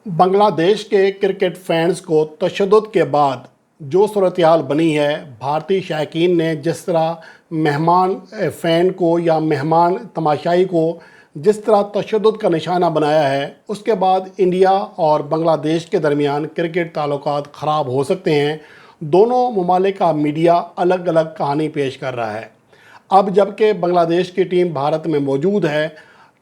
बांग्लादेश के cricket fans को तशद्दुद के बाद जो सूरत-ए-हाल बनी है, भारतीय शायकीन ने जिस तरह मेहमान फ़ैन को या मेहमान तमाशाई को जिस तरह तशद्दुद का निशाना बनाया है, उसके बाद इंडिया और बांग्लादेश के दरमियान क्रिकेट ताल्लुकात ख़राब हो सकते हैं। दोनों ममालिक का मीडिया अलग अलग कहानी पेश कर रहा है। अब जबकि बांग्लादेश की टीम भारत में मौजूद है,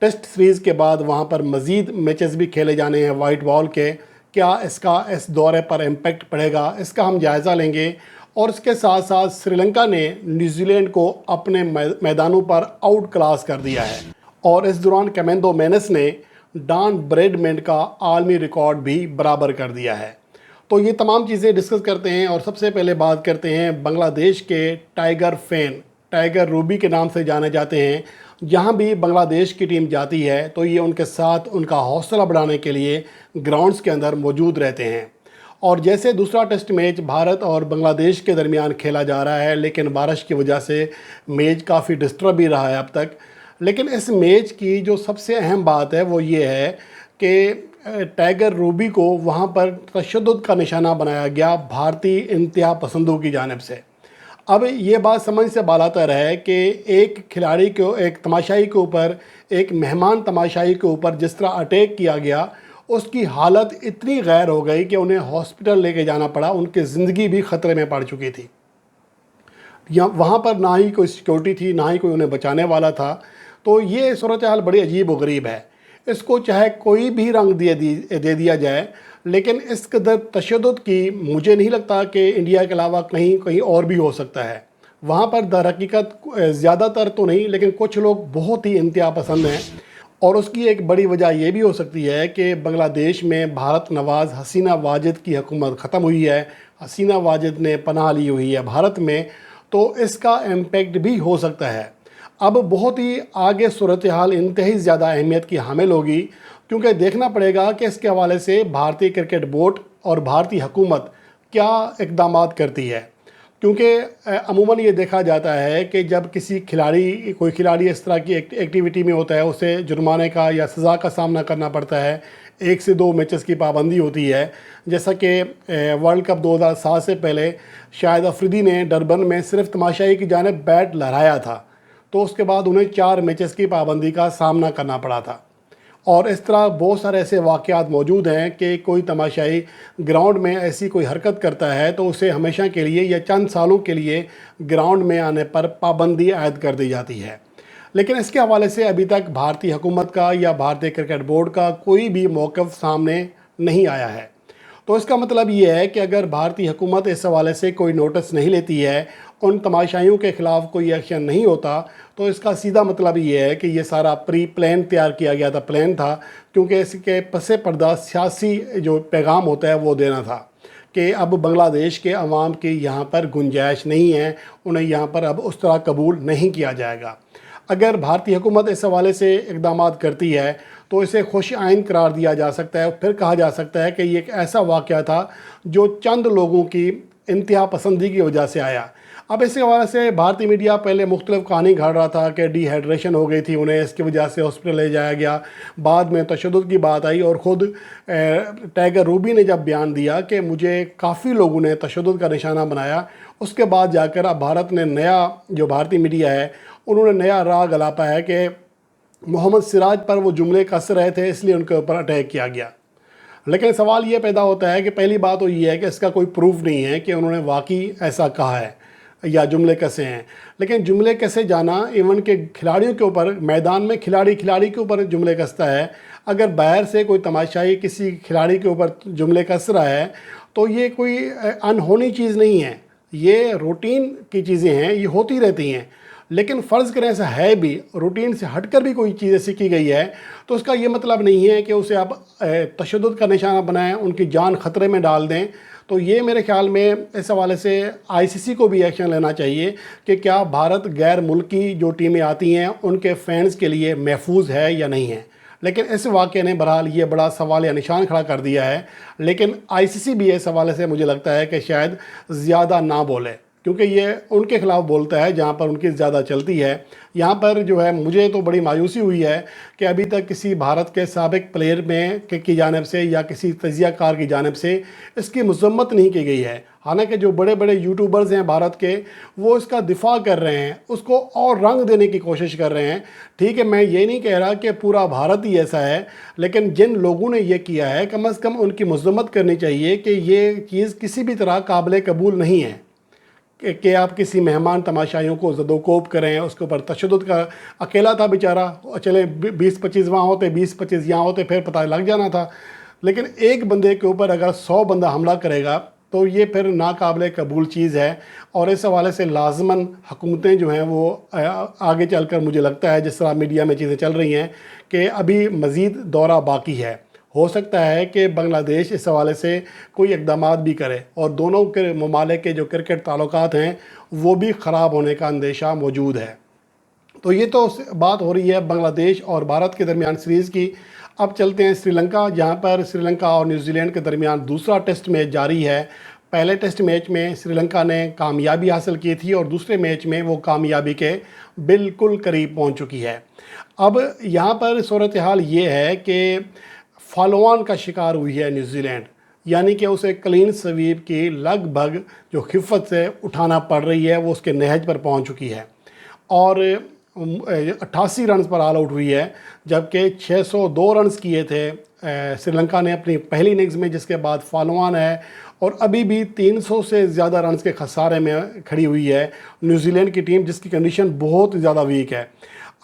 टेस्ट सीरीज़ के बाद वहां पर मज़ीद मैचेस भी खेले जाने हैं वाइट बॉल के, क्या इसका इस दौरे पर इम्पैक्ट पड़ेगा, इसका हम जायज़ा लेंगे। और इसके साथ साथ श्रीलंका ने न्यूजीलैंड को अपने मैदानों पर आउट क्लास कर दिया है और इस दौरान कैमेंदो मेनेस ने डॉन ब्रैडमैन का आलमी रिकॉर्ड भी बराबर कर दिया है। तो ये तमाम चीज़ें डिस्कस करते हैं और सबसे पहले बात करते हैं बांग्लादेश के टाइगर फैन, टाइगर रूबी के नाम से जाने जाते हैं। जहाँ भी बांग्लादेश की टीम जाती है तो ये उनके साथ उनका हौसला बढ़ाने के लिए ग्राउंड्स के अंदर मौजूद रहते हैं। और जैसे दूसरा टेस्ट मैच भारत और बांग्लादेश के दरमियान खेला जा रहा है, लेकिन बारिश की वजह से मैच काफ़ी डिस्टर्ब भी रहा है अब तक। लेकिन इस मैच की जो सबसे अहम बात है वो ये है कि टाइगर रूबी को वहाँ पर तशद्दुद का निशाना बनाया गया भारतीय इंतहा पसंदों की जानिब से। अब ये बात समझ से बालातर है कि एक खिलाड़ी को, एक तमाशाई के ऊपर, एक मेहमान तमाशाई के ऊपर जिस तरह अटैक किया गया, उसकी हालत इतनी गैर हो गई कि उन्हें हॉस्पिटल लेके जाना पड़ा, उनकी ज़िंदगी भी ख़तरे में पड़ चुकी थी। वहाँ पर ना ही कोई सिक्योरिटी थी, ना ही कोई उन्हें बचाने वाला था। तो ये सूरत हाल बड़ी अजीब व गरीब है। इसको चाहे कोई भी रंग दे दिया जाए, लेकिन इस कदर तशद्दुद की मुझे नहीं लगता कि इंडिया के अलावा कहीं कहीं और भी हो सकता है। वहाँ पर दर हकीकत ज़्यादातर तो नहीं, लेकिन कुछ लोग बहुत ही इंतहा पसंद हैं। और उसकी एक बड़ी वजह यह भी हो सकती है कि बांग्लादेश में भारत नवाज़ हसीना वाजिद की हुकूमत ख़त्म हुई है, हसीना वाजिद ने पनाह ली हुई है भारत में, तो इसका इम्पेक्ट भी हो सकता है। अब बहुत ही आगे सूरत हाल इंतहाई ज़्यादा अहमियत की हामिल होगी, क्योंकि देखना पड़ेगा कि इसके हवाले से भारतीय क्रिकेट बोर्ड और भारतीय हुकूमत क्या इक़दामात करती है। क्योंकि अमूमन ये देखा जाता है कि जब कोई खिलाड़ी इस तरह की एक्टिविटी में होता है, उसे जुर्माने का या सज़ा का सामना करना पड़ता है। 1 से 2 मैचेस की पाबंदी होती है। जैसा कि वर्ल्ड कप 2007 से पहले शाहिद अफरीदी ने डरबन में सिर्फ तमाशाई की जानिब बैट लहराया था, तो उसके बाद उन्हें 4 मैचेस की पाबंदी का सामना करना पड़ा था। और इस तरह बहुत सारे ऐसे वाक़यात मौजूद हैं कि कोई तमाशाई ग्राउंड में ऐसी कोई हरकत करता है तो उसे हमेशा के लिए या चंद सालों के लिए ग्राउंड में आने पर पाबंदी आयद कर दी जाती है। लेकिन इसके हवाले से अभी तक भारतीय हुकूमत का या भारतीय क्रिकेट बोर्ड का कोई भी मौक़िफ़ सामने नहीं आया है। तो इसका मतलब ये है कि अगर भारतीय हुकूमत इस हवाले से कोई नोटिस नहीं लेती है, उन तमाशाइयों के ख़िलाफ़ कोई एक्शन नहीं होता, तो इसका सीधा मतलब ये है कि ये सारा प्री प्लान तैयार किया गया था, प्लान था। क्योंकि इसके पसे पर्दा सियासी जो पैगाम होता है वो देना था कि अब बांग्लादेश के अवाम की यहाँ पर गुंजाइश नहीं है, उन्हें यहाँ पर अब उस तरह कबूल नहीं किया जाएगा। अगर भारतीय हुकूमत इस हवाले से इक़दामात करती है तो इसे खुश आइन करार दिया जा सकता है। फिर कहा जा सकता है कि ये एक ऐसा वाक़या था जो चंद लोगों की इंतहा पसंदी की वजह से आया। अब इसके हवाले से भारतीय मीडिया पहले मुख्तलिफ कहानी घाड़ रहा था कि डिहाइड्रेशन हो गई थी उन्हें, इसकी वजह से हॉस्पिटल ले जाया गया। बाद में तशद्दुद की बात आई और ख़ुद टाइगर रूबी ने जब बयान दिया कि मुझे काफ़ी लोगों ने तशद्दुद का निशाना बनाया, उसके बाद जाकर अब भारत ने नया, जो भारतीय मीडिया है उन्होंने नया राग अलापा है कि मोहम्मद सिराज पर वो जुमले कस रहे थे, इसलिए उनके ऊपर अटैक किया गया। लेकिन सवाल ये पैदा होता है कि पहली बात तो ये है कि इसका कोई प्रूफ नहीं है कि उन्होंने वाकई ऐसा कहा है या जुमले कैसे हैं। लेकिन जुमले कैसे जाना, इवन के खिलाड़ियों के ऊपर, मैदान में खिलाड़ी के ऊपर जुमले कसता है। अगर बाहर से कोई तमाशाई किसी खिलाड़ी के ऊपर जुमले कस रहा है तो ये कोई अनहोनी चीज़ नहीं है, ये रूटीन की चीज़ें हैं, ये होती रहती हैं। लेकिन फ़र्ज़ करें ऐसा है भी, रूटीन से हटकर भी कोई चीज़ ऐसी की गई है, तो उसका ये मतलब नहीं है कि उसे आप तशद्दुद का निशाना बनाएं, उनकी जान ख़तरे में डाल दें। तो ये मेरे ख़्याल में इस हवाले से आईसीसी को भी एक्शन लेना चाहिए कि क्या भारत गैर मुल्की जो टीमें आती हैं उनके फैंस के लिए महफूज है या नहीं है। लेकिन इस वाक़े ने बहरहाल ये बड़ा सवाल या निशान खड़ा कर दिया है। लेकिन आईसीसी भी इस हवाले से मुझे लगता है कि शायद ज़्यादा ना बोले, क्योंकि ये उनके खिलाफ बोलता है जहाँ पर उनकी ज़्यादा चलती है। यहाँ पर जो है मुझे तो बड़ी मायूसी हुई है कि अभी तक किसी भारत के साबिक प्लेयर में की जानिब से या किसी तजियाकार की जानिब से इसकी मजम्मत नहीं की गई है। हालांकि जो बड़े बड़े यूट्यूबर्स हैं भारत के, वो इसका दिफा कर रहे हैं, उसको और रंग देने की कोशिश कर रहे हैं। ठीक है, मैं ये नहीं कह रहा कि पूरा भारत ही ऐसा है, लेकिन जिन लोगों ने ये किया है कम से कम उनकी मजम्मत करनी चाहिए कि ये चीज़ किसी भी तरह काबिल कबूल नहीं है कि आप किसी मेहमान तमाशाइयों को ज़दोकोब करें, उसके ऊपर तशद्दुद का। अकेला था बेचारा, चले 20-25 वहाँ होते, 20-25 यहाँ होते, फिर पता लग जाना था। लेकिन एक बंदे के ऊपर अगर 100 बंदा हमला करेगा तो ये फिर नाकाबिल कबूल चीज़ है। और इस हवाले से लाजमन हुकूमतें जो हैं वो आगे चलकर, मुझे लगता है जिस तरह मीडिया में चीज़ें चल रही हैं, कि अभी मज़ीद दौरा बाकी है। हो सकता है कि बांग्लादेश इस हवाले से कोई इक़दाम भी करे और दोनों के ममालिक के जो क्रिकेट ताल्लुकात हैं वो भी ख़राब होने का अंदेशा मौजूद है। तो ये तो बात हो रही है बांग्लादेश और भारत के दरमियान सीरीज़ की। अब चलते हैं श्रीलंका, जहाँ पर श्रीलंका और न्यूजीलैंड के दरमियान दूसरा टेस्ट मैच जारी है। पहले टेस्ट मैच में श्रीलंका ने कामयाबी हासिल की थी और दूसरे मैच में वो कामयाबी के बिल्कुल करीब पहुँच चुकी है। अब यहाँ पर सूरत हाल ये है कि फॉलो ऑन का शिकार हुई है न्यूजीलैंड, यानी कि उसे क्लीन स्वीप की लगभग जो खिफ़त से उठाना पड़ रही है वो उसके नहज पर पहुंच चुकी है और 88 रन पर ऑल आउट हुई है, जबकि 602 रन किए थे श्रीलंका ने अपनी पहली इनिंग्स में, जिसके बाद फॉलो ऑन है और अभी भी 300 से ज़्यादा रन के खसारे में खड़ी हुई है न्यूजीलैंड की टीम, जिसकी कंडीशन बहुत ज़्यादा वीक है।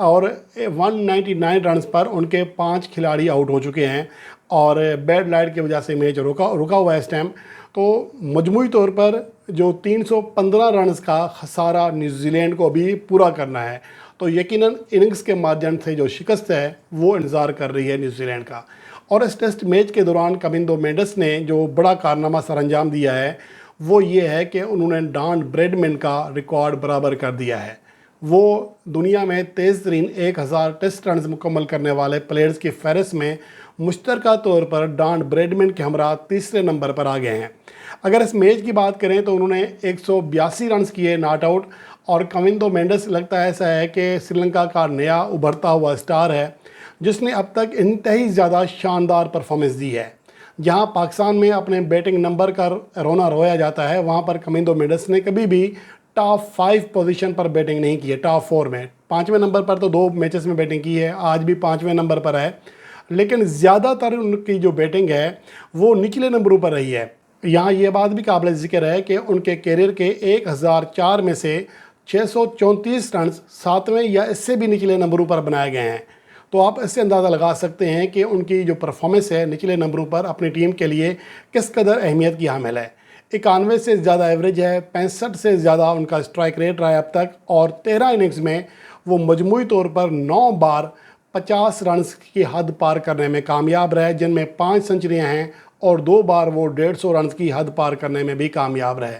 और 199 रन पर उनके 5 खिलाड़ी आउट हो चुके हैं और बैड लाइट की वजह से मैच रुका हुआ है इस टाइम। तो मजमूई तौर पर जो 315 रन का खसारा न्यूजीलैंड को अभी पूरा करना है, तो यकीनन इनिंग्स के माध्यम से जो शिकस्त है वो इंतज़ार कर रही है न्यूजीलैंड का। और इस टेस्ट मैच के दौरान कमिंदो मेंडिस ने जो बड़ा कारनामा सर अंजाम दिया है वो ये है कि उन्होंने डॉन ब्रैडमैन का रिकॉर्ड बराबर कर दिया है। वो दुनिया में तेज़ तरीन 1000 टेस्ट रन मुकम्मल करने वाले प्लेयर्स की फहरिस्त में मुश्तरका तौर पर डॉन ब्रैडमैन के हमरा तीसरे नंबर पर आ गए हैं। अगर इस मैच की बात करें तो उन्होंने 182 रन किए नॉट आउट। और कमिंदो मेंडिस लगता है ऐसा है कि श्रीलंका का नया उभरता हुआ स्टार है, जिसने अब तक इंतहाई ज़्यादा शानदार परफॉर्मेंस दी है। जहां पाकिस्तान में अपने बैटिंग नंबर का रोना रोया जाता है, वहां पर कमिंदो मेंडिस ने कभी भी टॉप 5 पोजीशन पर बैटिंग नहीं की है। टॉप 4 में 5वें नंबर पर तो 2 मैचेस में बैटिंग की है, आज भी 5वें नंबर पर है, लेकिन ज़्यादातर उनकी जो बैटिंग है वो निचले नंबरों पर रही है। यहाँ ये बात भी काबिल ज़िक्र है कि उनके कैरियर के 1004 में से 634 रन 7वें या इससे भी निचले नंबरों पर बनाए गए हैं। तो आप इससे अंदाज़ा लगा सकते हैं कि उनकी जो परफॉर्मेंस है निचले नंबरों पर अपनी टीम के लिए किस कदर अहमियत की हामिल है। 91 से ज़्यादा एवरेज है, 65 से ज़्यादा उनका स्ट्राइक रेट रहा है अब तक, और 13 इनिंग्स में वो मजमूई तौर पर 9 बार 50 रन की हद पार करने में कामयाब रहे, जिनमें 5 सेंचुरियाँ हैं और 2 बार वो 150 रन की हद पार करने में भी कामयाब रहे।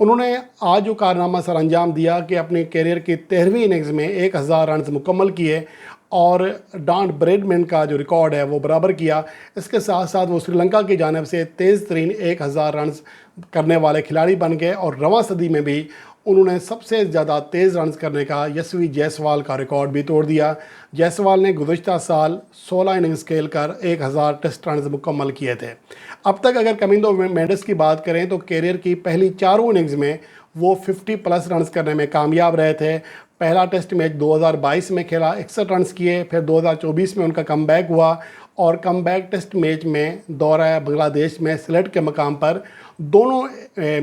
उन्होंने आज जो कारनामा सर अंजाम दिया कि अपने कैरियर की 13वीं इनिंग्स में 1000 रन मुकम्मल किए और डॉन ब्रैडमैन का जो रिकॉर्ड है वो बराबर किया। इसके साथ साथ वो श्रीलंका की जानिब से तेज़ तरीन 1000 रन करने वाले खिलाड़ी बन गए और रवां सदी में भी उन्होंने सबसे ज़्यादा तेज़ रन करने का यशस्वी जायसवाल का रिकॉर्ड भी तोड़ दिया। जायसवाल ने गुज़श्ता साल 16 इनिंग्स खेल कर 1000 टेस्ट रन मुकम्मल किए थे। अब तक अगर कमिंदो मेंडिस की बात करें तो कैरियर की पहली 4 इनिंग्स में वो 50+ रन करने में कामयाब रहे थे। पहला टेस्ट मैच 2022 में खेला, 61 रन किए, फिर 2024 में उनका कमबैक हुआ और कमबैक टेस्ट मैच में दौरा बांग्लादेश में सिलेट के मकाम पर दोनों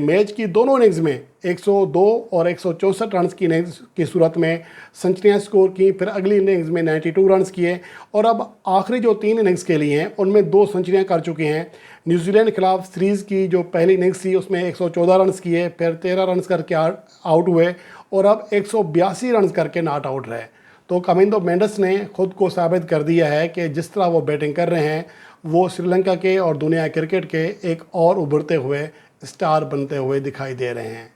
मैच की दोनों इनिंग्स में 102 और 164 रन की इनिंग्स की सूरत में सेंचुरियाँ स्कोर की। फिर अगली इनिंग्स में 92 रन किए और अब आखिरी जो 3 इनिंग्स खेली हैं उनमें 2 सेंचुरियाँ कर चुके हैं। न्यूजीलैंड के खिलाफ सीरीज़ की जो पहली इनिंग्स थी उसमें 114 रन किए, फिर 13 रन करके आउट हुए और अब 182 रन करके नॉट आउट रहे। तो कमिंदो मेंडिस ने खुद को साबित कर दिया है कि जिस तरह वो बैटिंग कर रहे हैं वो श्रीलंका के और दुनिया क्रिकेट के एक और उभरते हुए स्टार बनते हुए दिखाई दे रहे हैं।